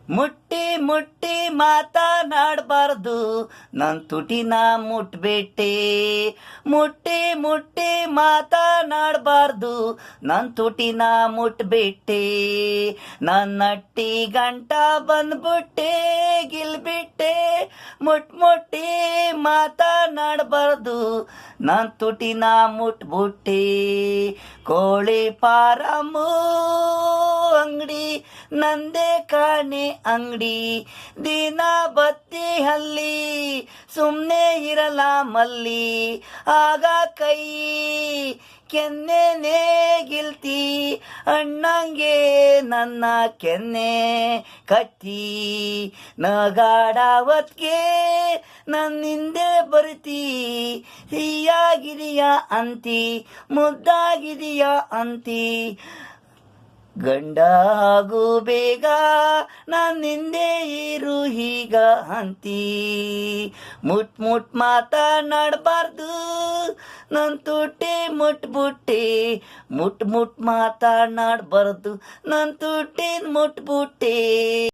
ಮುಟ್ಟಿ ಮುಟ್ಟಿ ಮಾತನಾಡಬಾರ್ದು ನನ್ ತುಟಿನ ಮುಟ್ಬಿಟ್ಟೆ. ಮುಟ್ಟಿ ಮುಟ್ಟಿ ಮಾತನಾಡಬಾರ್ದು ನನ್ ತುಟಿನ ಮುಟ್ಬಿಟ್ಟೆ. ನನ್ನಟ್ಟಿ ಗಂಟ ಬಂದ್ಬಿಟ್ಟೆ ಗಿಲ್ಬಿಟ್ಟೆ. ಮುಟ್ಟಿ ಮಾತನಾಡಬಾರ್ದು ನನ್ ತುಟಿನ ಮುಟ್ಬಿಟ್ಟೆ. ಕೋಳಿ ಪಾರಮು ಅಂಗಡಿ ನಂದೇ ಕಾಣೆ ಅಂಗಡಿ. ದಿನ ಬತ್ತಿ ಹಲ್ಲಿ ಸುಮ್ಮನೆ ಇರಲ್ಲ ಮಲ್ಲಿ. ಆಗ ಕೈ ಕೆನ್ನೆನೇ ಗಿಲ್ತಿ ಅಣ್ಣಂಗೆ ನನ್ನ ಕೆನ್ನೆ ಕತ್ತಿ. ನಗಾಡವತ್ಗೆ ನನ್ನಿಂದೆ ಬರ್ತಿ. ಸಿಹಿಯಾಗಿದೆಯಾ ಅಂತಿ ಮುದ್ದಾಗಿದೆಯಾ ಅಂತಿ. ಗಂಡಾಗು ಬೇಗ ನನ್ನಿಂದೆ ಇರು ಹೀಗ ಅಂತಿ. ಮುಟ್ ಮಾತನಾಡಬಾರ್ದು ನನ್ ತುಟಿ ಮುಟ್ಬಿಟ್ಟೆ. ಮುಟ್ ಮಾತನಾಡಬಾರ್ದು ನನ್ ತುಟಿ ಮುಟ್ಬಿಟ್ಟೆ.